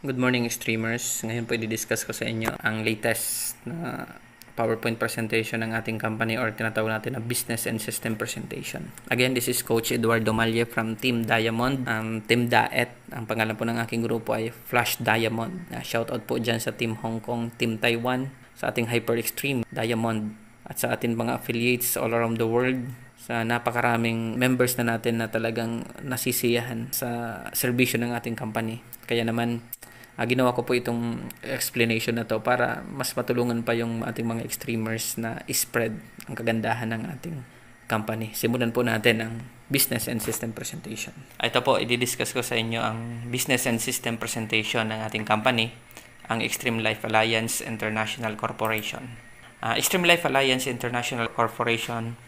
Good morning, streamers. Ngayon po i-discuss ko sa inyo ang latest na PowerPoint presentation ng ating company or tinatawag natin na Business and System Presentation. Again, this is Coach Eduardo Malye from Team Diamond. Team Daet. Ang pangalan po ng aking grupo ay Flash Diamond. Shoutout po dyan sa Team Hong Kong, Team Taiwan, sa ating Hyper Extreme Diamond, at sa ating mga affiliates all around the world, sa napakaraming members na natin na talagang nasisiyahan sa serbisyo ng ating company. Kaya naman, ginawa ko po itong explanation na to para mas matulungan pa yung ating mga extremers na spread ang kagandahan ng ating company. Simulan po natin ang Business and System Presentation. Ito po, i-discuss ko sa inyo ang Business and System Presentation ng ating company, ang Extreme Life Alliance International Corporation. Extreme Life Alliance International Corporation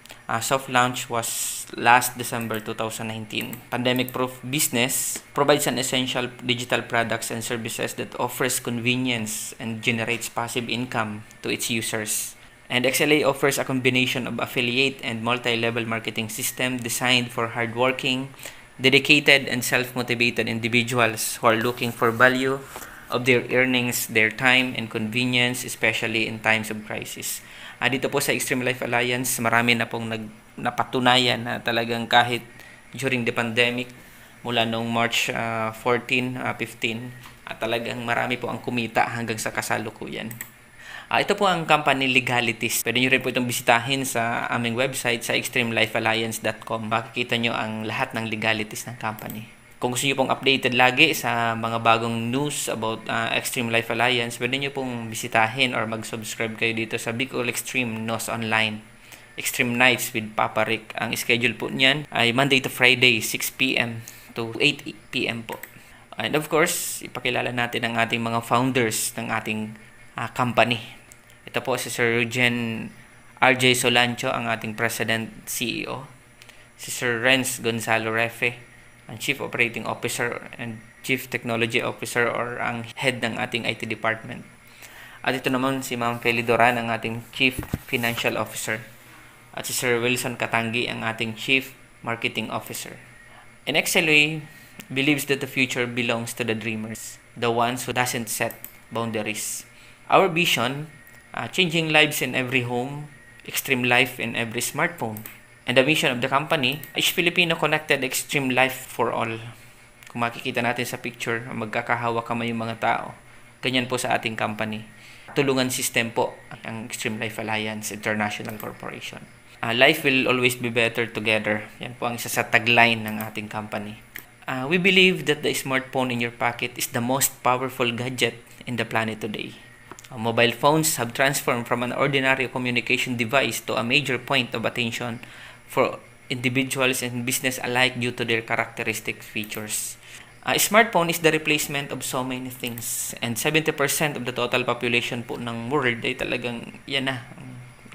soft launch was last December 2019. Pandemic-proof business provides an essential digital products and services that offers convenience and generates passive income to its users. And XLA offers a combination of affiliate and multi-level marketing system designed for hardworking, dedicated, and self-motivated individuals who are looking for value of their earnings, their time, and convenience, especially in times of crisis. Dito po sa Extreme Life Alliance, marami na pong napatunayan na talagang kahit during the pandemic, mula noong March 14, 15, talagang marami po ang kumita hanggang sa kasalukuyan. Ito po ang company legalities. Pwede nyo rin po itong bisitahin sa aming website sa extremelifealliance.com. Makikita nyo ang lahat ng legalities ng company. Kung gusto nyo pong updated lagi sa mga bagong news about Extreme Life Alliance, pwede nyo pong bisitahin or mag-subscribe kayo dito sa Bicol Extreme News Online. Extreme Nights with Papa Rick. Ang schedule po niyan ay Monday to Friday, 6 p.m. to 8 p.m. po. And of course, ipakilala natin ang ating mga founders ng ating company. Ito po si Sir Eugen RJ Solancho, ang ating President CEO. Si Sir Renz Gonzalo Refe, ang Chief Operating Officer and Chief Technology Officer or ang head ng ating IT department. At ito naman si Ma'am Feli Doran, ang ating Chief Financial Officer. At si Sir Wilson Katangi, ang ating Chief Marketing Officer. And XLA believes that the future belongs to the dreamers, the ones who doesn't set boundaries. Our vision, changing lives in every home, extreme life in every smartphone. And the mission of the company is Filipino Connected Extreme Life for All. Kung makikita natin sa picture, magkakahawak kamay yung mga tao. Ganyan po sa ating company. Tulungan system po ang Extreme Life Alliance International Corporation. Life will always be better together. Yan po ang isa sa tagline ng ating company. We believe that the smartphone in your pocket is the most powerful gadget in the planet today. Mobile phones have transformed from an ordinary communication device to a major point of attention for individuals and business alike due to their characteristic features. A smartphone is the replacement of so many things, and 70% of the total population po ng world ay talagang yan na,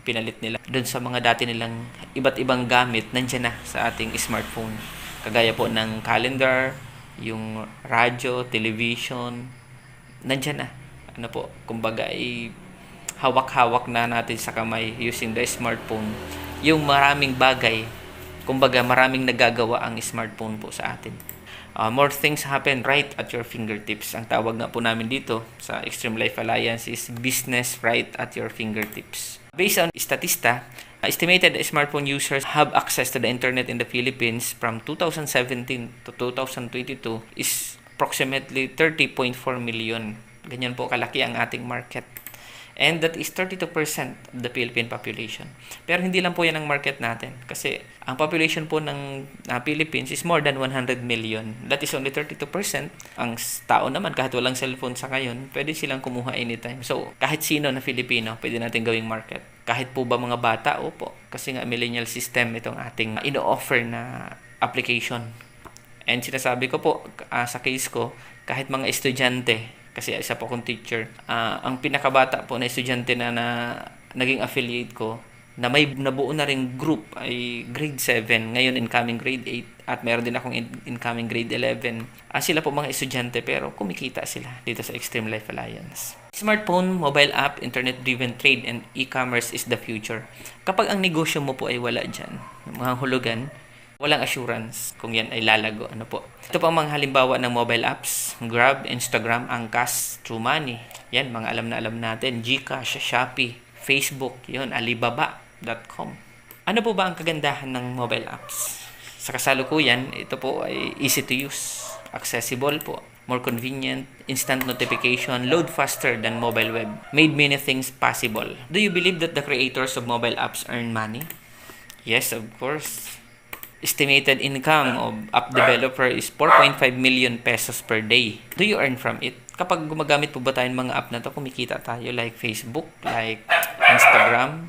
pinalit nila. Doon sa mga dati nilang iba't ibang gamit, nandiyan na sa ating smartphone. Kagaya po ng calendar, yung radyo, television, nandiyan na. Ano po, kumbaga ay hawak-hawak na natin sa kamay using the smartphone. Yung maraming bagay, kumbaga maraming nagagawa ang smartphone po sa atin. More things happen right at your fingertips. Ang tawag nga po namin dito sa Extreme Life Alliance is business right at your fingertips. Based on statista, estimated smartphone users have access to the internet in the Philippines from 2017 to 2022 is approximately 30.4 million. Ganyan po kalaki ang ating market. And that is 32% of the Philippine population. Pero hindi lang po yan ang market natin. Kasi ang population po ng Philippines is more than 100 million. That is only 32%. Ang tao naman, kahit walang cellphone sa ngayon, pwede silang kumuha anytime. So, kahit sino na Filipino, pwede natin gawing market. Kahit po ba mga bata? Opo. Kasi nga millennial system itong ating ino-offer na application. And sinasabi ko po, sa case ko, kahit mga estudyante, kasi isa po akong teacher, ang pinakabata po na estudyante na naging affiliate ko, na may nabuo na ring group ay grade 7, ngayon incoming grade 8, at meron din akong incoming grade 11. Sila po mga estudyante pero kumikita sila dito sa Extreme Life Alliance. Smartphone, mobile app, internet-driven trade, and e-commerce is the future. Kapag ang negosyo mo po ay wala dyan, mga hulugan, Walang assurance kung yan ay lalago. Ano po? Ito pa ang mga halimbawa ng mobile apps. Grab, Instagram, Angkas, TrueMoney. Yan, mga alam na alam natin. GCash, Shopee, Facebook, yun, Alibaba.com. Ano po ba ang kagandahan ng mobile apps? Sa kasalukuyan, ito po ay easy to use, accessible po, more convenient, instant notification, load faster than mobile web, made many things possible. Do you believe that the creators of mobile apps earn money? Yes, of course. Estimated income of app developer is 4.5 million pesos per day. Do you earn from it? Kapag gumagamit po ba tayo ng mga app na to, kumikita tayo like Facebook, like Instagram?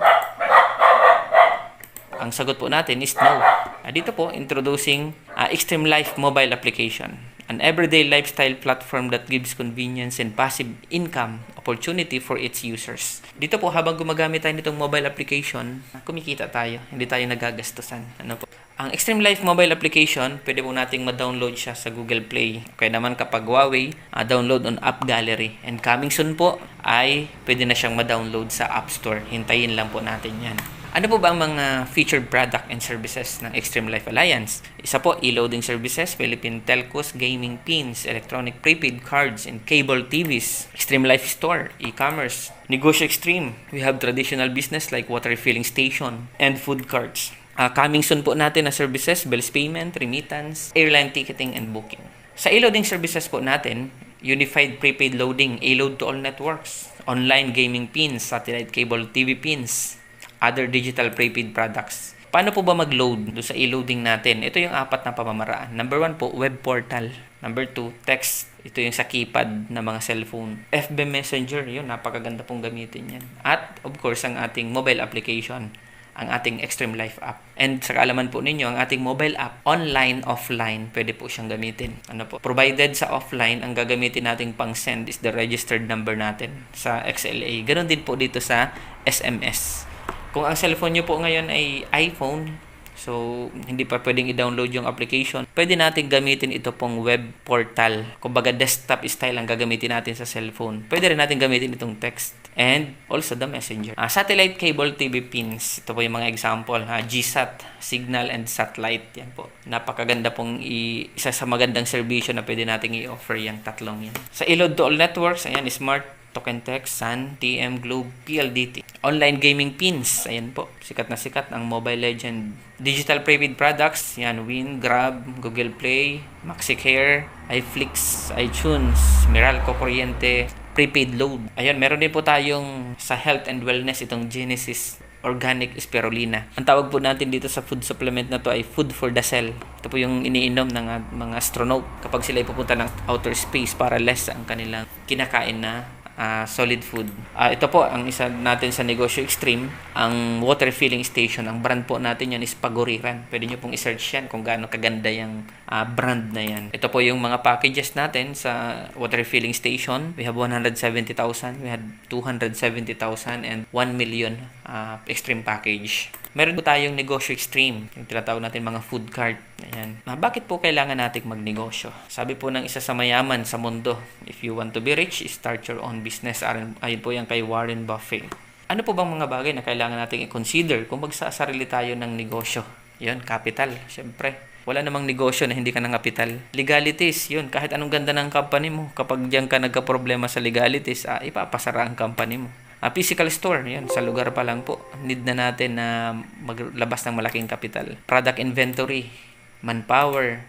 Ang sagot po natin is no. Dito po, introducing Extreme Life mobile application. An everyday lifestyle platform that gives convenience and passive income opportunity for its users. Dito po, habang gumagamit tayo nitong mobile application, kumikita tayo. Hindi tayo nagagastusan. Ano po? Ang Extreme Life mobile application, pwede po nating ma-download siya sa Google Play. Kaya naman kapag Huawei, download on App Gallery. And coming soon po, ay pwede na siyang ma-download sa App Store. Hintayin lang po natin yan. Ano po ba ang mga featured product and services ng Extreme Life Alliance? Isa po, e-loading services, Philippine telcos, gaming pins, electronic prepaid cards, and cable TVs. Extreme Life Store, e-commerce. Negosyo Extreme, we have traditional business like water refilling station and food carts. Coming soon po natin na services, bills payment, remittance, airline ticketing, and booking. Sa e-loading services po natin, unified prepaid loading, e-load to all networks, online gaming pins, satellite cable TV pins, other digital prepaid products. Paano po ba mag-load do sa e-loading natin? Ito yung 4 na pamamaraan. Number 1 po, web portal. Number 2, text. Ito yung sa keypad na mga cellphone. FB Messenger, yun, napakaganda pong gamitin yan. At, of course, ang ating mobile application, ang ating Extreme Life app. And sa kaalaman po ninyo, ang ating mobile app, online, offline, pwede po siyang gamitin. Ano po? Provided sa offline, ang gagamitin nating pang-send is the registered number natin sa XLA. Ganon din po dito sa SMS. Kung ang cellphone nyo po ngayon ay iPhone, so hindi pa pwedeng i-download yung application, pwede natin gamitin ito pong web portal. Kumbaga desktop style ang gagamitin natin sa cellphone. Pwede rin natin gamitin itong text and also the messenger. Satellite cable TV pins. Ito po yung mga example. GSAT, signal and satellite. Yan po. Napakaganda pong isa sa magandang serbisyo na pwede natin i-offer yung tatlong yan. Sa e-load to all networks, ayan, smart, Token Text, Sun, TM, Globe, PLDT. Online gaming pins. Ayan po. Sikat na sikat ang Mobile Legend. Digital prepaid products. Yan, Win, Grab, Google Play, MaxiCare, iFlix, iTunes, Meralco Kuryente, prepaid load. Ayan, meron din po tayong sa health and wellness itong Genesis Organic Spirulina. Ang tawag po natin dito sa food supplement na to ay food for the cell. Ito po yung iniinom ng mga astronaut kapag sila ay pupunta ng outer space para less ang kanilang kinakain na solid food. Ito po ang isa natin sa Negosyo Extreme, ang water filling station. Ang brand po natin yan is Paguriran. Pwede nyo pong i-search yan kung gaano kaganda yung brand na yan. Ito po yung mga packages natin sa water filling station. We have 170,000, we had 270,000 and 1 million extreme package. Meron po tayong Negosyo Extreme, yung tinatawag natin mga food cart. Ayan. Bakit po kailangan nating magnegosyo? Sabi po ng isa sa mayaman sa mundo, if you want to be rich, start your own business. Ayun po yan kay Warren Buffett. Ano po bang mga bagay na kailangan nating i-consider kung magsasarili tayo ng negosyo? Yun, capital, syempre. Wala namang negosyo na hindi ka ng kapital. Legalities, yun. Kahit anong ganda ng company mo, kapag diyan ka nagka-problema sa legalities, ipapasara ang company mo. Physical store, yan, sa lugar pa lang po. Need na natin na maglabas ng malaking kapital. Product inventory, manpower,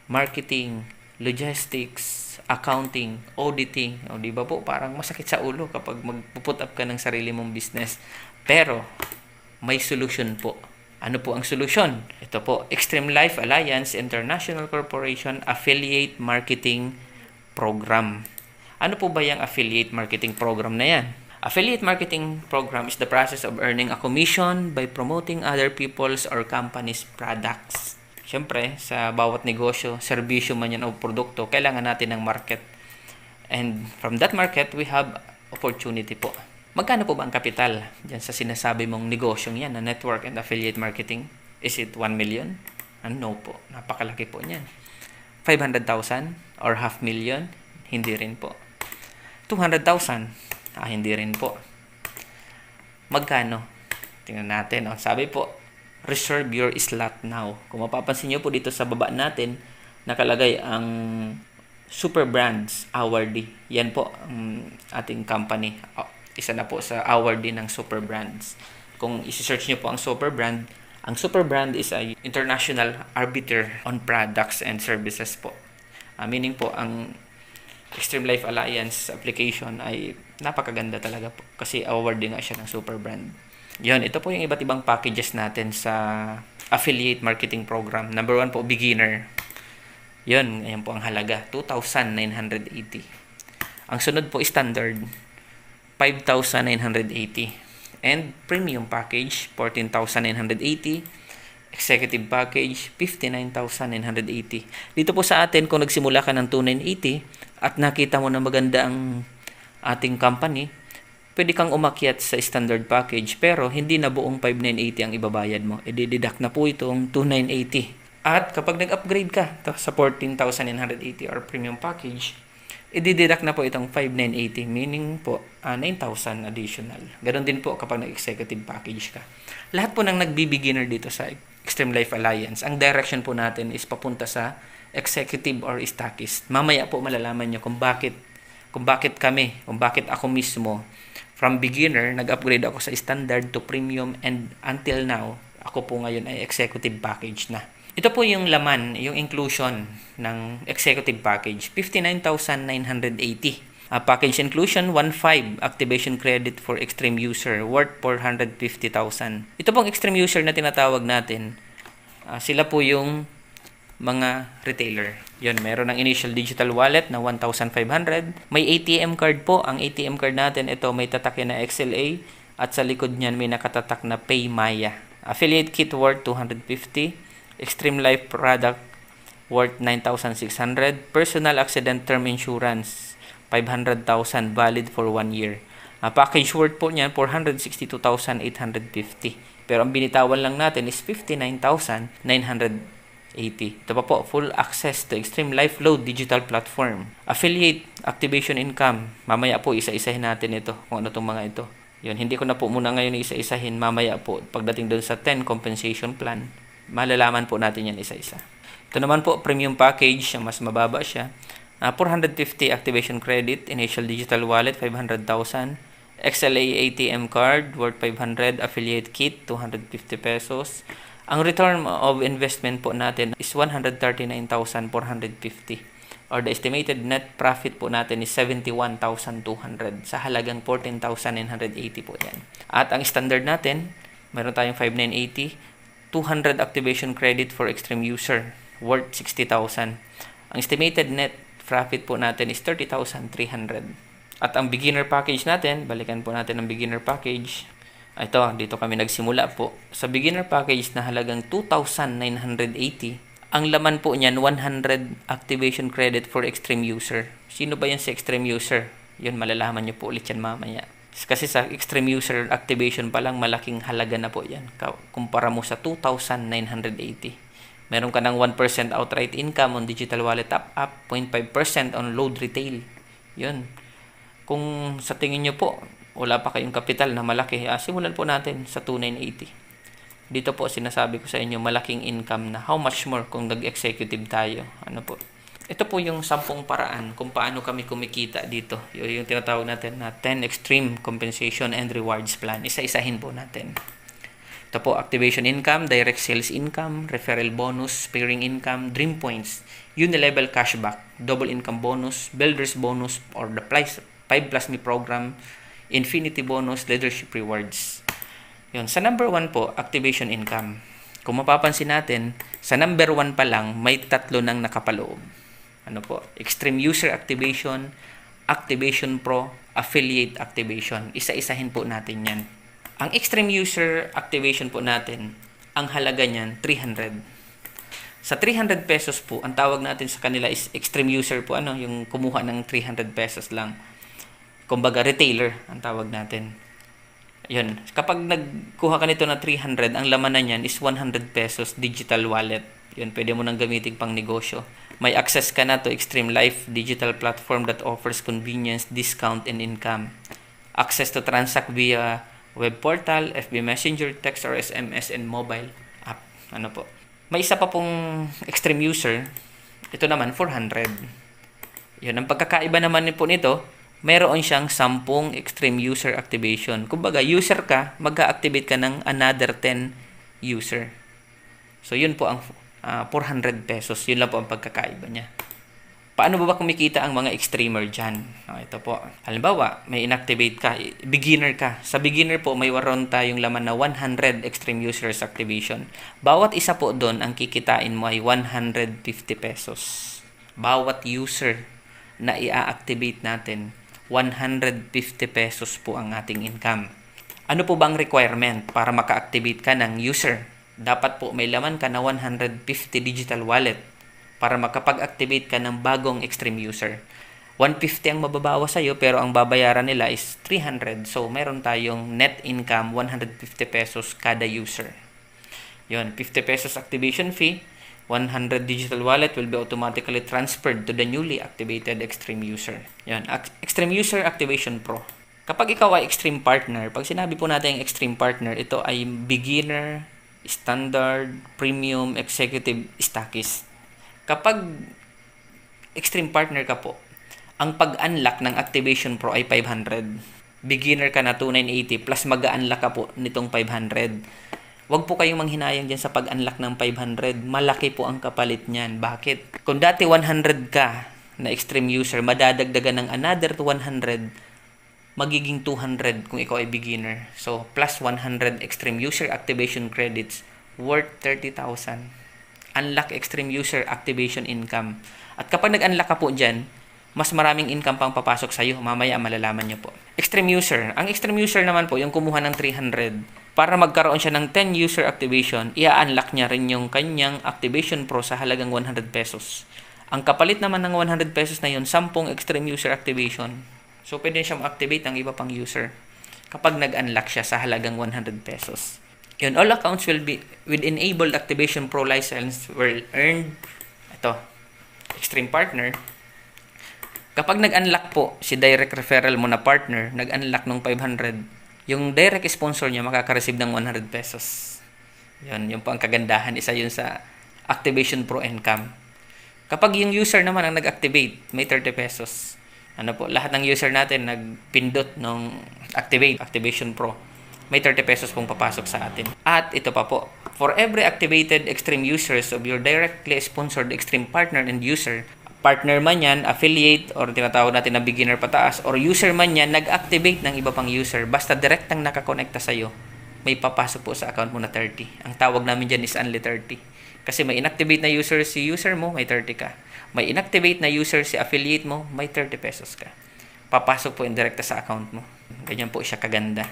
marketing, logistics, accounting, auditing. O, di ba po, parang masakit sa ulo kapag mag-put up ka ng sarili mong business. Pero, may solution po. Ano po ang solution? Ito po, Extreme Life Alliance International Corporation Affiliate Marketing Program. Ano po ba yung affiliate marketing program na yan? Affiliate marketing program is the process of earning a commission by promoting other people's or company's products. Siyempre, sa bawat negosyo, serbisyo man yan o produkto, kailangan natin ng market. And from that market, we have opportunity po. Magkano po ba ang kapital dyan sa sinasabi mong negosyong yan na network and affiliate marketing? Is it 1 million? No po. Napakalaki po niyan. 500,000 or 500,000? Hindi rin po. 200,000? Hindi rin po. Magkano? Tingnan natin. Sabi po, reserve your slot now. Kung mapapansin nyo po dito sa baba natin, nakalagay ang Super Brands Awardee. Yan po ang ating company. Isa na po sa awardee ng Super Brands. Kung isi-search nyo po ang Super Brand is a international arbiter on products and services po. Meaning po, ang Extreme Life Alliance application ay napakaganda talaga po. Kasi awardee nga siya ng Super Brand. Yun, ito po yung iba't ibang packages natin sa affiliate marketing program. Number 1 po, beginner. Yun, ayan po ang halaga, 2,980. Ang sunod po, standard, 5,980. And premium package, 14,980. Executive package, 59,980. Dito po sa atin, kung nagsimula ka ng 2,980 at nakita mo na maganda ang ating company, pwede kang umakyat sa standard package, pero hindi na buong 5,980 ang ibabayad mo. I-deduct na po itong 2,980. At kapag nag-upgrade ka sa 14,980 or premium package, i-deduct na po itong 5,980, meaning po 9,000 additional. Ganon din po kapag nag-executive package ka. Lahat po ng nagbi-beginner dito sa Extreme Life Alliance, ang direction po natin is papunta sa executive or stockist. Mamaya po malalaman nyo kung bakit ako mismo from beginner, nag-upgrade ako sa standard to premium, and until now, ako po ngayon ay executive package na. Ito po yung laman, yung inclusion ng executive package, 59,980. Package inclusion, 1.5 activation credit for extreme user worth 450,000. Ito pong extreme user na tinatawag natin, sila po yung mga retailer. Yun, meron ng initial digital wallet na 1,500. May ATM card po. Ang ATM card natin, ito may tatak na XLA at sa likod niyan may nakatatak na PayMaya. Affiliate kit worth 250. Extreme Life product worth 9,600. Personal accident term insurance 500,000 valid for 1 year. Package worth po niyan 462,850. Pero ang binitawan lang natin is 59,980. Ito pa po, full access to Extreme Life Load digital platform. Affiliate activation income. Mamaya po isa-isahin natin ito kung ano itong mga ito. Yun, hindi ko na po muna ngayon isa-isahin. Mamaya po pagdating doon sa 10 compensation plan, malalaman po natin yan isa-isa. Ito naman po, premium package, mas mababa siya. 450 activation credit, initial digital wallet, 500,000. XLA ATM card, worth 500. Affiliate kit, 250 pesos. Ang return of investment po natin is 139,450. Or the estimated net profit po natin is 71,200 sa halagang 14,980 po yan. At ang standard natin, meron tayong 5,980. 200 activation credit for extreme user worth 60,000. Ang estimated net profit po natin is 30,300. At ang beginner package natin, balikan po natin ang beginner package. Ito, dito kami nagsimula po. Sa beginner package na halagang 2,980, ang laman po niyan 100 activation credit for extreme user. Sino ba yan sa extreme user? Yun, malalaman nyo po ulit yan mamaya. Kasi sa extreme user activation pa lang, malaking halaga na po yan. Kumpara mo sa 2,980. Meron ka ng 1% outright income on digital wallet top-up, 0.5% on load retail. Yun. Kung sa tingin nyo po, wala pa kayong kapital na malaki, simulan po natin sa 2,980. Dito po sinasabi ko sa inyo, malaking income na. How much more kung nag-executive tayo? Ano po? Ito po yung 10 paraan kung paano kami kumikita dito. Yung tinatawag natin na 10 Extreme Compensation and Rewards Plan. Isa-isahin po natin. Ito po, activation income, direct sales income, referral bonus, pairing income, dream points, unilevel cashback, double income bonus, builders bonus, or the 5 plus me program, infinity bonus, leadership rewards. Yun. Sa number 1 po, activation income. Kung mapapansin natin, sa number 1 pa lang, may 3 nang nakapaloob. Ano po? Extreme User Activation, Activation Pro, Affiliate Activation. Isa-isahin po natin yan. Ang Extreme User Activation po natin, ang halaga niyan, 300. Sa 300 pesos po, ang tawag natin sa kanila is Extreme User po, yung kumuha ng 300 pesos lang. Kumbaga, retailer, ang tawag natin. Yun. Kapag nagkuha ka nito na 300, ang laman na niyan is 100 pesos digital wallet. Yun, pwede mo nang gamitin pang negosyo. May access ka na to Extreme Life digital platform that offers convenience, discount, and income. Access to transact via web portal, FB Messenger, text or SMS, and mobile. Ano po? May isa pa pong extreme user. Ito naman, 400. Yun, ang pagkakaiba naman po nito, mayroon siyang 10 extreme user activation. Kumbaga, user ka, mag-activate ka ng another 10 user. So, yun po ang 400 pesos. Yun lang po ang pagkakaiba niya. Paano ba kumikita ang mga extremer dyan? Ito po. Halimbawa, may inactivate ka, beginner ka. Sa beginner po, may waron tayong laman na 100 extreme users activation. Bawat isa po doon, ang kikitain mo ay 150 pesos. Bawat user na i-activate natin, 150 pesos po ang ating income. Ano po bang requirement para maka-activate ka ng user? Dapat po may laman ka na 150 digital wallet para makapag-activate ka ng bagong extreme user. 150 ang mababawa sa'yo pero ang babayaran nila is 300. So, meron tayong net income 150 pesos kada user. Yun, 50 pesos activation fee, 100 digital wallet will be automatically transferred to the newly activated extreme user. Yun, extreme user activation pro. Kapag ikaw ay extreme partner, pag sinabi po natin yung extreme partner, ito ay beginner, standard, premium, executive, stockist. Kapag extreme partner ka po, ang pag-unlock ng activation pro ay 500. Beginner ka na 2980 plus mag-unlock ka po nitong 500. Huwag po kayong manghinayang dyan sa pag-unlock ng 500. Malaki po ang kapalit niyan. Bakit? Kung dati 100 ka na extreme user, madadagdagan ng another 100, magiging 200 kung ikaw ay beginner. So, plus 100 extreme user activation credits worth 30,000. Unlock extreme user activation income. At kapag nag-unlock ka po dyan, mas maraming income pang papasok sa'yo. Mamaya malalaman nyo po. Extreme user. Ang extreme user naman po, yung kumuha ng 300. Para magkaroon siya ng 10 user activation, i-unlock niya rin yung kanyang activation pro sa halagang 100 pesos. Ang kapalit naman ng 100 pesos na yun, 10 extreme user activation. So, pwede siya ma-activate ng iba pang user kapag nag-unlock siya sa halagang 100 pesos. Yun, all accounts will be with enabled activation pro license will earned ito, extreme partner. Kapag nag-unlock po si direct referral mo na partner, nag-unlock ng 500, yung direct sponsor niya makaka-receive ng 100 pesos. Yun po ang kagandahan. Isa yun sa activation pro income. Kapag yung user naman ang nag-activate, may 30 pesos. Ano po, lahat ng user natin nagpindot ng activation pro. May 30 pesos pong papasok sa atin. At ito pa po, for every activated extreme users of your directly sponsored extreme partner and user, partner man yan, affiliate, or tinatawag natin na beginner pataas, or user man yan, nag-activate ng iba pang user, basta direktang nakakonekta sa'yo, may papasok po sa account mo na 30. Ang tawag namin dyan is only 30. Kasi may inactivate na user si user mo, may 30 ka. May inactivate na user si affiliate mo, may 30 pesos ka. Papasok po yung direkta sa account mo. Ganyan po siya kaganda.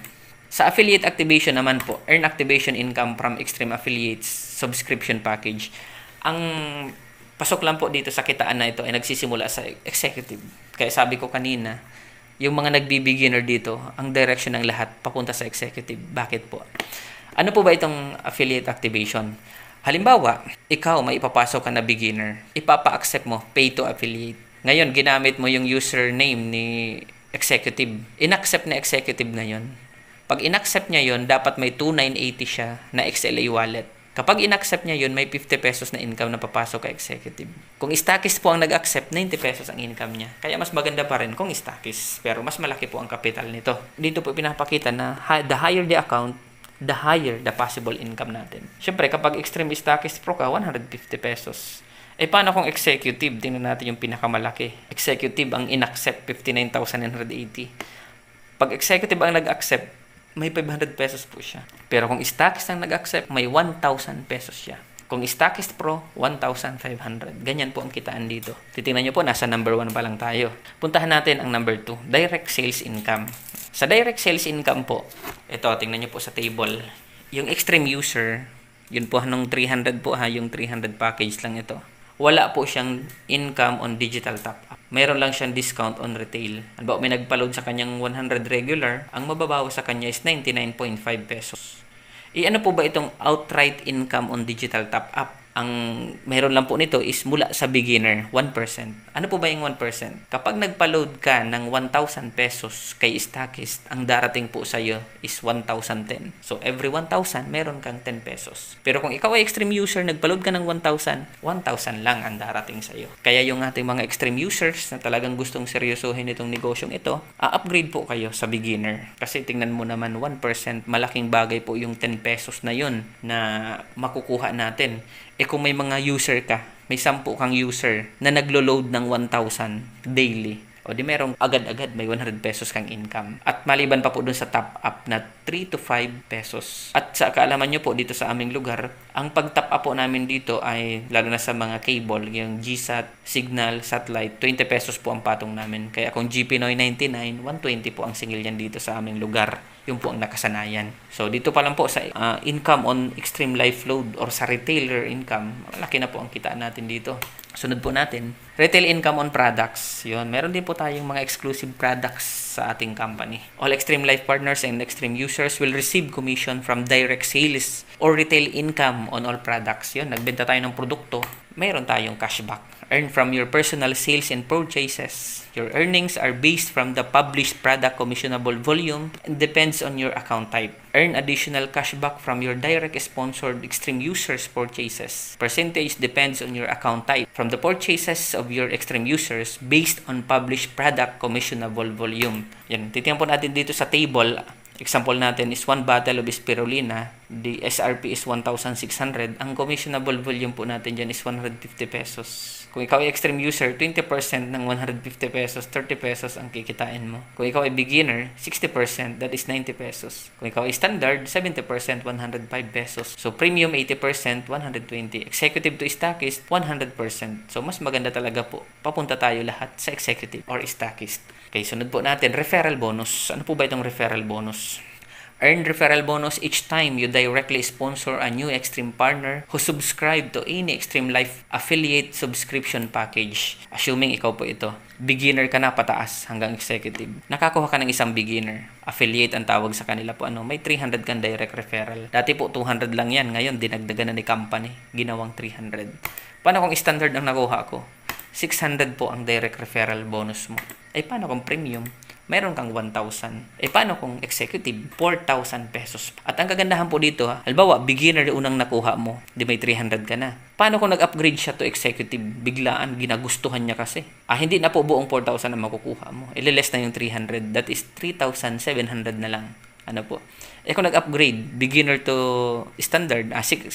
Sa affiliate activation naman po, earn activation income from extreme affiliates subscription package. Ang pasok lang po dito sa kitaan na ito ay nagsisimula sa executive. Kaya sabi ko kanina, yung mga nagbi-beginner dito, ang direction ng lahat papunta sa executive. Bakit po? Ano po ba itong affiliate activation? Halimbawa, ikaw may ipapasok ka na beginner. Ipapa-accept mo, pay to affiliate. Ngayon, ginamit mo yung username ni executive. In-accept na executive ngayon. Pag in-accept niya yon, dapat may 2,980 siya na XLA wallet. Kapag in-accept niya yon, may 50 pesos na income na papasok kay executive. Kung stockist po ang nag-accept, 90 pesos ang income niya. Kaya mas maganda pa rin kung stockist. Pero mas malaki po ang capital nito. Dito po pinapakita na the higher the account, the higher the possible income natin. Siyempre, kapag extreme stockist pro ka, 150 pesos. Paano kung executive? Tingnan natin yung pinakamalaki. Executive ang in-accept, 59,980. Pag executive ang nag-accept, may 500 pesos po siya. Pero kung stockist ang nag-accept, may 1,000 pesos siya. Kung stockist pro, 1,500. Ganyan po ang kitaan dito. Titingnan nyo po, nasa number 1 pa lang tayo. Puntahan natin ang number 2, direct sales income. Sa direct sales income po, ito, tingnan nyo po sa table. Yung extreme user, yun po nung 300 po ha, yung 300 package lang ito. Wala po siyang income on digital top-up. Mayroon lang siyang discount on retail. Ano may nagpa-load sa kanyang 100 regular, ang mababawas sa kanya is 99.5 pesos. Ano po ba itong outright income on digital top-up? Ang meron lang po nito is mula sa beginner, 1%. Ano po ba yung 1%? Kapag nagpa-load ka ng 1,000 pesos kay Stackist, ang darating po sa iyo is 1,010. So, every 1,000, meron kang 10 pesos. Pero kung ikaw ay extreme user, nagpa-load ka ng 1,000, 1,000 lang ang darating sa iyo. Kaya yung ating mga extreme users na talagang gustong seryosohin itong negosyong ito, upgrade po kayo sa beginner. Kasi tingnan mo naman, 1%, malaking bagay po yung 10 pesos na yun na makukuha natin. Kung may mga user ka, may 10 kang user na naglo-load ng 1,000 daily, o di merong agad-agad may 100 pesos kang income. At maliban pa po dun sa top up na 3 to 5 pesos. At sa kaalaman nyo po dito sa aming lugar, ang pag-top up po namin dito ay lalo na sa mga cable, yung GSAT, Signal, Satellite, 20 pesos po ang patong namin. Kaya kung GP Noy 99, 120 po ang singil yan dito sa aming lugar. Yun po ang nakasanayan. So, dito pa lang po sa income on extreme life load or sa retailer income, malaki na po ang kitaan natin dito. Sunod po natin, retail income on products. Yun, meron din po tayong mga exclusive products sa ating company. All Extreme Life partners and extreme users will receive commission from direct sales or retail income on all products. Yun, nagbenta tayo ng produkto, mayroon tayong cashback. Earn from your personal sales and purchases. Your earnings are based from the published product commissionable volume and depends on your account type. Earn additional cashback from your direct sponsored extreme users purchases. Percentage depends on your account type. From the purchases of your extreme users based on published product commissionable volume. Yan, titingnan po natin dito sa table. Example natin is 1 bottle of spirulina. The SRP is 1,600. Ang commissionable volume po natin dyan is 150 pesos. Kung ikaw ay extreme user, 20% ng 150 pesos, 30 pesos ang kikitain mo. Kung ikaw ay beginner, 60%, that is 90 pesos. Kung ikaw ay standard, 70%, 105 pesos. So, premium, 80%, 120. Executive to Stackist, 100%. So, mas maganda talaga po. Papunta tayo lahat sa executive or Stackist. Okay, sunod po natin, referral bonus. Ano po ba itong referral bonus? Earn referral bonus each time you directly sponsor a new Extreme partner who subscribe to any Extreme Life affiliate subscription package. Assuming ikaw po ito. Beginner ka na pataas hanggang executive. Nakakuha ka ng isang beginner. Affiliate ang tawag sa kanila po. May 300 kang direct referral. Dati po 200 lang yan. Ngayon dinagdagan na ni company. Ginawang 300. Paano kung standard ang nakuha ko? 600 po ang direct referral bonus mo. Paano kung premium? Meron kang 1,000. Paano kung executive? 4,000 pesos. At ang kagandahan po dito, halimbawa, beginner yung unang nakuha mo, di may 300 ka na. Paano kung nag-upgrade siya to executive? Biglaan, ginagustuhan niya kasi. Hindi na po buong 4,000 na makukuha mo. Ililess na yung 300. That is 3,700 na lang. Ano po? Kung nag-upgrade, beginner to standard, 600,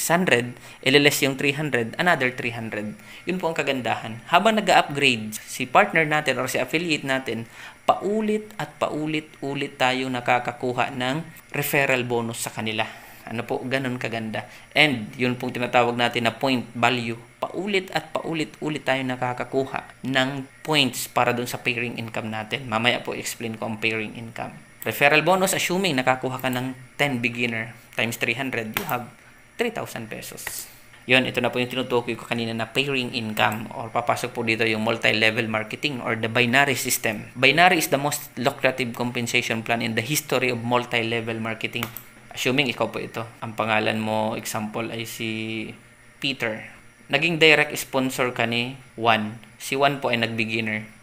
ililess yung 300, another 300. Yun po ang kagandahan. Habang nag-upgrade, si partner natin or si affiliate natin, paulit at paulit-ulit tayo nakakakuha ng referral bonus sa kanila. Ano po, ganun kaganda. And yun pong tinatawag natin na point value. Paulit at paulit-ulit tayo nakakakuha ng points para dun sa pairing income natin. Mamaya po explain ko ang pairing income. Referral bonus, assuming nakakuha ka ng 10 beginner times 300, you have 3,000 pesos. Yun, ito na po yung tinutukoy ko kanina na pairing income or papasok po dito yung multi-level marketing or the binary system. Binary is the most lucrative compensation plan in the history of multi-level marketing. Assuming ikaw po ito. Ang pangalan mo, example, ay si Peter. Naging direct sponsor ka ni Juan. Si Juan po ay nag-beginner.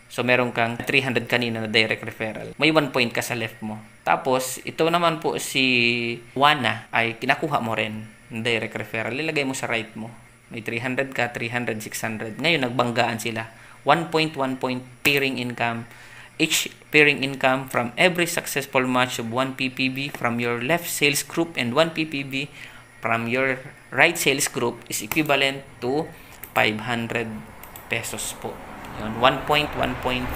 So, meron kang 300 kanina na direct referral. May 1 point ka sa left mo. Tapos, ito naman po si Juana ay kinakuha mo rin ng direct referral. Ilagay mo sa right mo. May 300 ka, 300, 600. Ngayon, nagbanggaan sila. 1 point, 1 point pairing income. Each pairing income from every successful match of 1 PPB from your left sales group and 1 PPB from your right sales group is equivalent to 500 pesos po. Yun, 1 point, 1 point,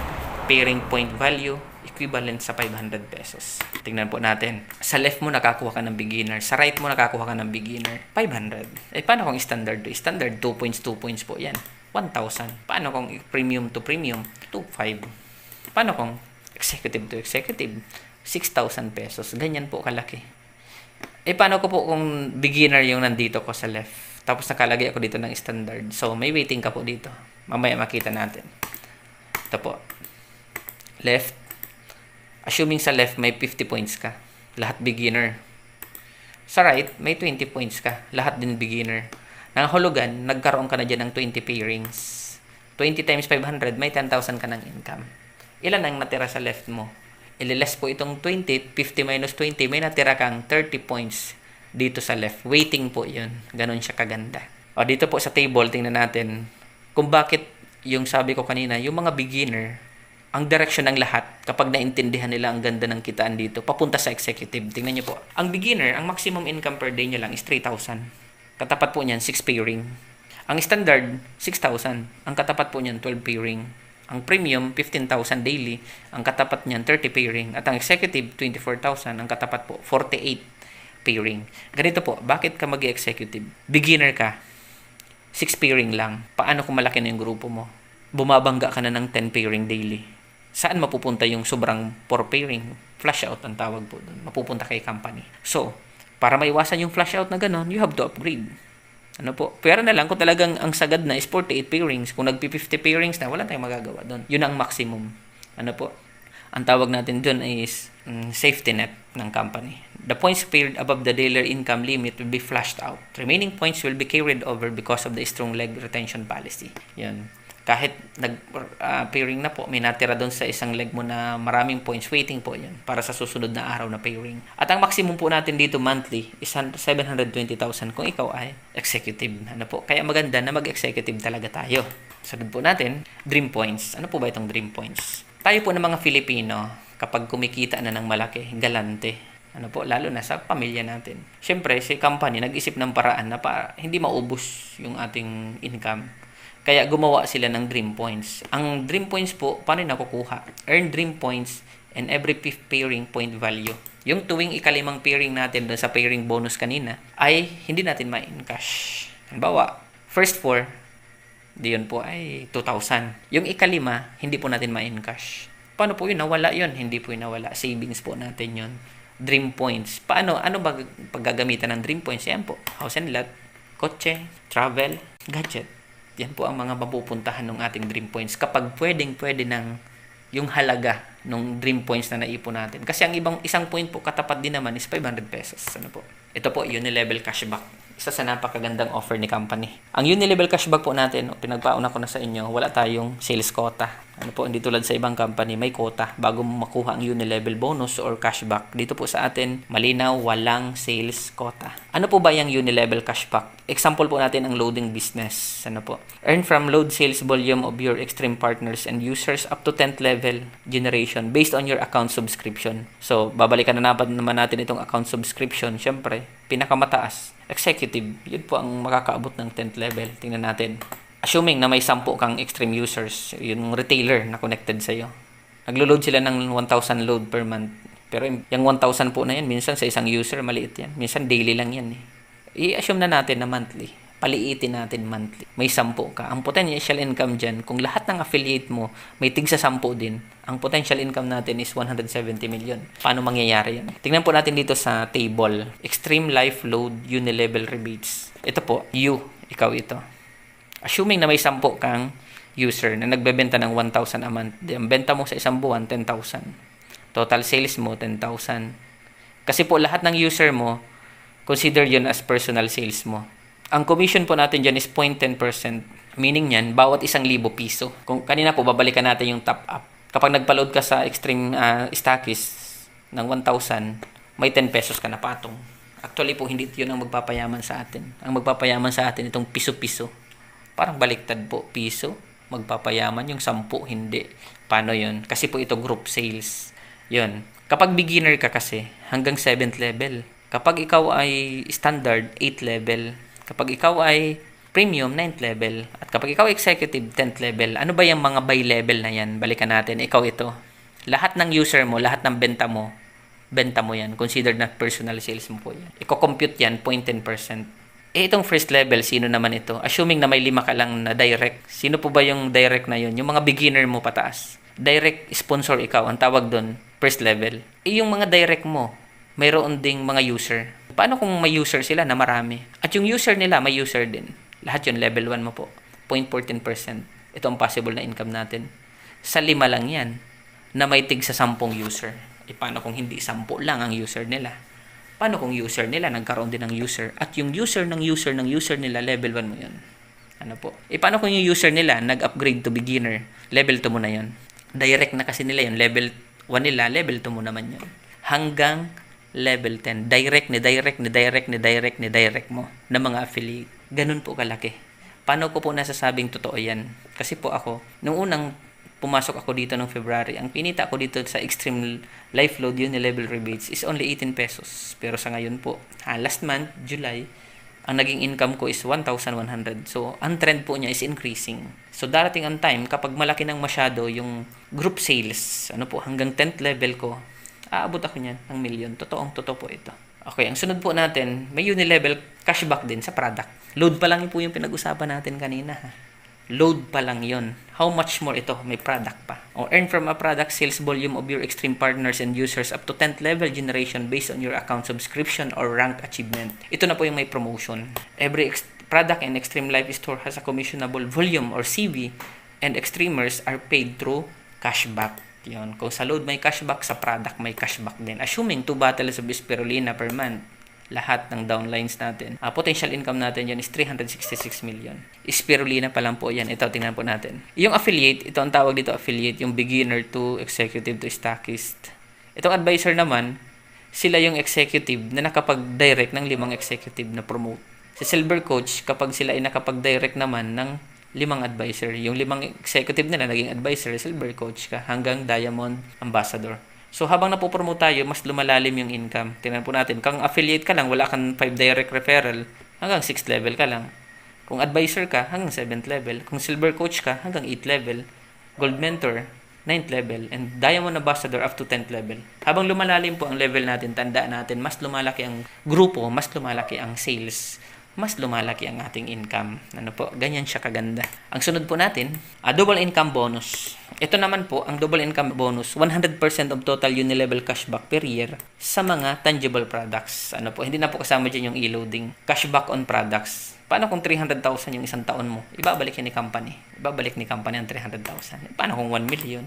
pairing point value, equivalent sa 500 pesos. Tingnan po natin. Sa left mo, nakakuha ka ng beginner. Sa right mo, nakakuha ka ng beginner. 500. Paano kung standard? Standard, 2 points, 2 points po. Yan, 1,000. Paano kung premium to premium? 2,500. Paano kung executive to executive? 6,000 pesos. Ganyan po kalaki. Paano ko po kung beginner yung nandito ko sa left? Tapos nakalagay ako dito ng standard. So, may waiting ka po dito. Mamaya makita natin. Ito po. Left. Assuming sa left may 50 points ka. Lahat beginner. Sa right, may 20 points ka. Lahat din beginner. Nangahulugan, nagkaroon ka na dyan ng 20 pairings. 20 times 500, may 10,000 ka ng income. Ilan ang natira sa left mo? Ililess po itong 20, 50 minus 20, may natira kang 30 points dito sa left. Waiting po yun. Ganon siya kaganda. O dito po sa table, tingnan natin kung bakit yung sabi ko kanina, yung mga beginner, ang direction ng lahat, kapag naintindihan nila ang ganda ng kitaan dito, papunta sa executive. Tingnan nyo po. Ang beginner, ang maximum income per day nyo lang is 3,000. Katapat po niyan, 6 pairing. Ang standard, 6,000. Ang katapat po niyan, 12 pairing. Ang premium, 15,000 daily. Ang katapat niyan, 30 pairing. At ang executive, 24,000. Ang katapat po, 48 pairing. Ganito po, bakit ka mag-executive? Beginner ka, 6 pairing lang. Paano kung malaki na yung grupo mo? Bumabangga ka na ng 10 pairing daily. Saan mapupunta yung sobrang 4 pairing? Flash out ang tawag po doon. Mapupunta kay company. So, para maiwasan yung flash out na ganon, you have to upgrade. Ano po? Pero na lang kung talagang ang sagad na is 48 pairings. Kung nagpi-50 pairings na, wala tayong magagawa doon. Yun ang maximum. Ano po? Ang tawag natin doon is safety net ng company. The points paired above the daily income limit will be flashed out. Remaining points will be carried over because of the strong leg retention policy. Yan. Kahit nag-pairing na po, may natira doon sa isang leg mo na maraming points, waiting po yan para sa susunod na araw na pairing. At ang maximum po natin dito monthly is 720,000 kung ikaw ay executive. Ano po? Kaya maganda na mag-executive talaga tayo. Sunod po natin, dream points. Ano po ba itong dream points? Tayo po ng mga Filipino, kapag kumikita na ng malaki, galante. Ano po, lalo na sa pamilya natin. Siyempre, si company nag-isip ng paraan na para hindi maubos yung ating income. Kaya gumawa sila ng dream points. Ang dream points po, paano nakukuha? Earn dream points and every fifth pairing point value. Yung tuwing ikalimang pairing natin doon sa pairing bonus kanina, ay hindi natin ma-encash. Halimbawa, first 4, diyon po ay 2,000. Yung ikalima, hindi po natin ma-encash. Paano po yun? Nawala yun. Hindi po yun nawala. Savings po natin yun. Dream points. Paano? Ano ba paggagamitan ng dream points? Yan po. House and lot, kotse, travel, gadget. Yan po ang mga mapupuntahan ng ating dream points kapag pwede ng yung halaga ng dream points na naipon natin. Kasi ang isang point po katapat din naman is 500 pesos. Ano po? Ito po, Unilevel Cashback. Isa sa napakagandang offer ni company. Ang Unilevel Cashback po natin, pinagpauna ko na sa inyo, wala tayong sales quota. Ano po, hindi tulad sa ibang company, may quota bago mo makuha ang Unilevel bonus or cashback. Dito po sa atin, malinaw, walang sales quota. Ano po ba yung Unilevel Cashback? Example po natin ang loading business. Ano po? Earn from load sales volume of your extreme partners and users up to 10th level generation based on your account subscription. So, babalikan na naman natin itong account subscription. Siyempre, pinakamataas, executive. Yun po ang makakaabot ng 10th level. Tingnan natin. Assuming na may 10 kang extreme users, yung retailer na connected sa'yo. Naglo-load sila ng 1,000 load per month. Pero yung 1,000 po na yan, minsan sa isang user, maliit yan. Minsan daily lang yan eh. I-assume na natin na monthly. Paliitin natin monthly. May 10 ka. Ang potential income dyan, kung lahat ng affiliate mo, may tigsa 10 din, ang potential income natin is 170 million. Paano mangyayari yan? Tingnan po natin dito sa table. Extreme Life Load Unilevel Rebates. Ito po, ikaw ito. Assuming na may 10 kang user na nagbebenta ng 1,000 a month. Ang benta mo sa isang buwan, 10,000. Total sales mo, 10,000. Kasi po lahat ng user mo, consider yun as personal sales mo. Ang commission po natin dyan is 0.10%. Meaning yan, bawat 1,000 piso. Kung kanina po, babalikan natin yung top up. Kapag nagpa-load ka sa extreme stockist ng 1,000, may 10 pesos ka na patong. Actually po, hindi yun ang magpapayaman sa atin. Ang magpapayaman sa atin, itong piso-piso. Parang baliktad po, piso, magpapayaman, yung 10, hindi. Paano yun? Kasi po ito group sales. Yun. Kapag beginner ka kasi, hanggang 7th level. Kapag ikaw ay standard, 8th level. Kapag ikaw ay premium, 9th level. At kapag ikaw executive, 10th level. Ano ba yung mga by level na yan? Balikan natin. Ikaw ito. Lahat ng user mo, lahat ng benta mo yan. Considered na personal sales mo po yan. Iko-compute yan, 0.10%. Itong first level, sino naman ito? Assuming na may 5 ka lang na direct. Sino po ba yung direct na yun? Yung mga beginner mo pataas. Direct sponsor ikaw. Ang tawag doon, first level. Yung mga direct mo, mayroon ding mga user. Paano kung may user sila na marami? At yung user nila, may user din. Lahat yun, level 1 mo po. 0.14%. Ito ang possible na income natin. Sa 5 lang yan, na may tig sa 10 user. Paano kung hindi 10 lang ang user nila? Paano kung user nila, nagkaroon din ng user, at yung user ng user ng user nila, level 1 mo yun. Ano po? Paano kung yung user nila, nag-upgrade to beginner, level 2 mo na yun. Direct na kasi nila yun, level 1 nila, level 2 mo naman yun. Hanggang level 10, direct mo na mga affiliate. Ganun po kalaki. Paano ko po nasasabing totoo yan? Kasi po ako, nung unang pumasok ako dito noong February, ang pinita ko dito sa Extreme Life Load Unilevel Rebates is only 18 pesos. Pero sa ngayon po, last month, July, ang naging income ko is 1,100. So, ang trend po niya is increasing. So, darating ang time, kapag malaki ng masyado yung group sales, hanggang 10th level ko, aabot ako niyan ng million. Totoo po ito. Okay, ang sunod po natin, may Unilevel cashback din sa product. Load pa lang po yung pinag-usapan natin kanina. Load pa lang yun. How much more ito? May product pa. O earn from a product sales volume of your Extreme partners and users up to 10th level generation based on your account subscription or rank achievement. Ito na po yung may promotion. Every product in Extreme Life Store has a commissionable volume or CV, and Extremers are paid through cashback. Yun. Kung sa load may cashback, sa product may cashback din. Assuming 2 bottles of Spirulina per month, lahat ng downlines natin. Potential income natin yan is 366 million. Spirulina pa lang po yan. Ito, tingnan po natin. Yung affiliate, ito ang tawag dito affiliate, yung beginner to executive to stockist. Itong advisor naman, sila yung executive na nakapag-direct ng 5 executive na promote. Si Silver Coach, kapag sila ay nakapag-direct naman ng 5 advisor, yung 5 executive nila naging advisor, Silver Coach ka, hanggang Diamond Ambassador. So, habang napopromote tayo, mas lumalalim yung income. Tingnan po natin. Kung affiliate ka lang, wala kang 5 direct referral, hanggang 6th level ka lang. Kung advisor ka, hanggang 7th level. Kung silver coach ka, hanggang 8th level. Gold mentor, 9th level. And diamond ambassador up to 10th level. Habang lumalalim po ang level natin, tandaan natin, mas lumalaki ang grupo, mas lumalaki ang sales, mas lumalaki ang ating income. Ganyan siya kaganda. Ang sunod po natin, double income bonus. Ito naman po, ang double income bonus, 100% of total Unilevel cashback per year sa mga tangible products. Hindi na po kasama dyan yung e-loading. Cashback on products. Paano kung 300,000 yung isang taon mo? Ibabalik yan ni company. Ibabalik ni company ang 300,000. Paano kung 1 million?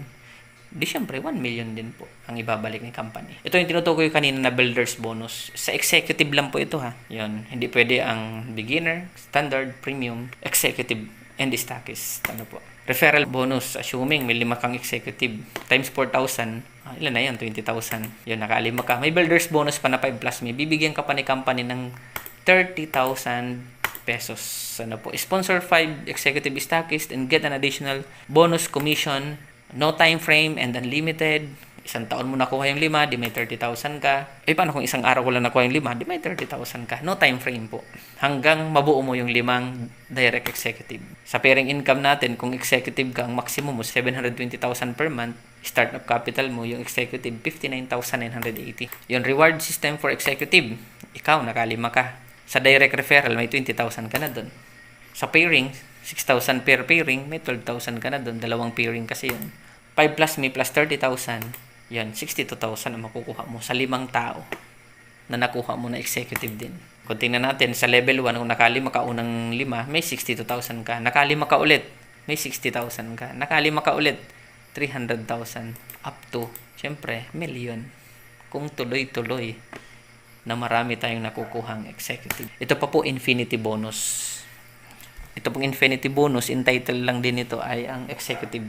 Di syempre, 1 million din po ang ibabalik ni company. Ito yung tinutukoy kanina na builder's bonus. Sa executive lang po ito Yun, hindi pwede ang beginner, standard, premium, executive, and stockist. Referral bonus, assuming may 5 kang executive, times 4,000, ilan na yun? 20,000. Yun, naka-5 ka. May builder's bonus pa na 5 plus me. Bibigyan ka pa ni company ng 30,000 pesos. Sponsor 5 executive stockist and get an additional bonus commission. No time frame and unlimited. Isang taon mo nakuha yung 5, di may 30,000 ka. Paano kung isang araw ko lang nakuha yung 5, di may 30,000 ka. No time frame po. Hanggang mabuo mo yung 5 direct executive. Sa pairing income natin, kung executive ka, ang maximum mo 720,000 per month. Startup capital mo, yung executive, 59,980. Yung reward system for executive, ikaw, nakalima ka. Sa direct referral, may 20,000 ka na dun. Sa pairing, 6,000 per pairing, may 12,000 ka na doon. 2 pairing kasi yun. 5 plus me plus 30,000, yan, 62,000 ang makukuha mo sa 5 tao na nakuha mo na executive din. Kung tingnan natin, sa level 1, kung nakalima ka unang 5, may 62,000 ka. Nakalima ka ulit, may 60,000 ka. Nakalima ka ulit, 300,000. Up to, syempre, million. Kung tuloy-tuloy na marami tayong nakukuhang executive. Ito pa po, infinity bonus. Ito pong infinity bonus, entitled lang din ito ay ang executive.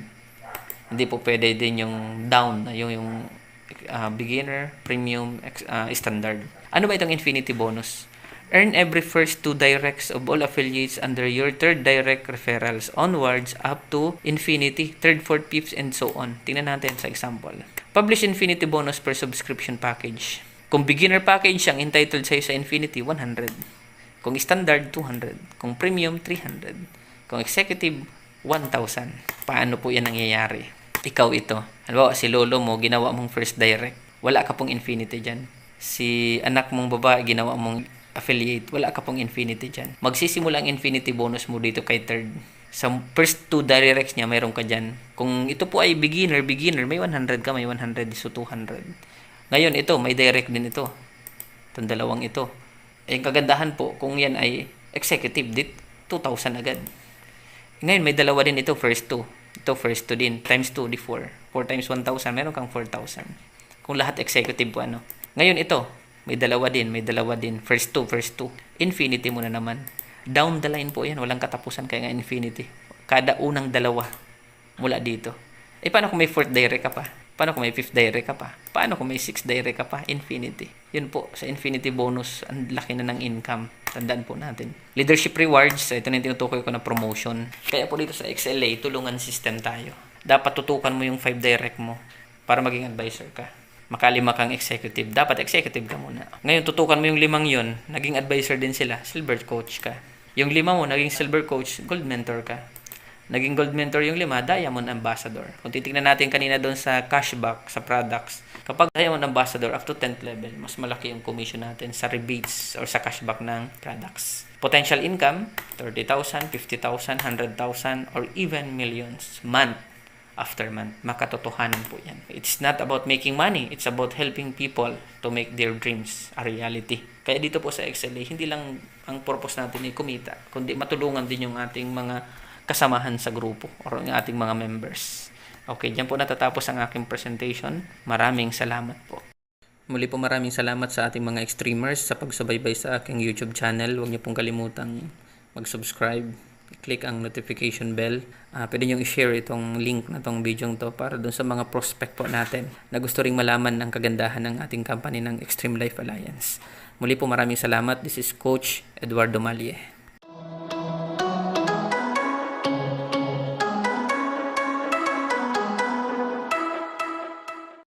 Hindi po pwede din yung down, yung beginner, premium, standard. Ano ba itong infinity bonus? Earn every first 2 directs of all affiliates under your 3rd direct referrals onwards up to infinity, 3rd, 4th, 5th, and so on. Tingnan natin sa example. Publish infinity bonus per subscription package. Kung beginner package, ang entitled sa'yo sa infinity, 100. Kung standard, 200. Kung premium, 300. Kung executive, 1,000. Paano po yan nangyayari? Ikaw ito. Halimbawa, si lolo mo, ginawa mong first direct. Wala ka pong infinity dyan. Si anak mong babae, ginawa mong affiliate. Wala ka pong infinity dyan. Magsisimula ang infinity bonus mo dito kay third. Sa first 2 directs niya, mayroon ka dyan. Kung ito po ay beginner, may 100 ka, may 100, so 200. Ngayon, ito, may direct din ito. Itong dalawang ito. Yung kagandahan po, kung yan ay executive, 2,000 agad. Ngayon, may dalawa din ito, first 2. Ito, first 2 din. Times 2, di 4. 4 times 1,000, meron kang 4,000. Kung lahat executive po, Ngayon, ito, May dalawa din. First two. Infinity muna naman. Down the line po yan. Walang katapusan kaya nga infinity. Kada unang dalawa mula dito. Paano kung may 4th direct ka pa? Paano kung may 5th direct ka pa? Paano kung may 6th direct ka pa? Infinity. Yun po, sa infinity bonus, ang laki na ng income. Tandaan po natin. Leadership rewards, ito na yung tinutukoy ko na promotion. Kaya po dito sa XLA, tulungan system tayo. Dapat tutukan mo yung 5 direct mo para maging advisor ka. Makalima kang executive. Dapat executive ka muna. Ngayon, tutukan mo yung 5 yun. Naging advisor din sila. Silver coach ka. Yung 5 mo, naging silver coach, gold mentor ka. Naging gold mentor yung 5, diamond ambassador. Kung titignan natin kanina doon sa cashback, sa products, kapag diamond ambassador up to 10th level, mas malaki yung commission natin sa rebates or sa cashback ng products. Potential income, 30,000, 50,000, 100,000, or even millions month after month. Makatotohanan po yan. It's not about making money. It's about helping people to make their dreams a reality. Kaya dito po sa XLA, hindi lang ang purpose natin ay kumita, kundi matulungan din yung ating mga kasamahan sa grupo or yung ating mga members. Okay, dyan po natatapos ang aking presentation. Maraming salamat po. Muli po maraming salamat sa ating mga streamers sa pagsubaybay sa aking YouTube channel. Huwag niyo pong kalimutang mag-subscribe, click ang notification bell. Pwede niyo i-share itong link na itong video to para dun sa mga prospect po natin na gusto ring malaman ang kagandahan ng ating company ng Extreme Life Alliance. Muli po maraming salamat. This is Coach Eduardo Malye.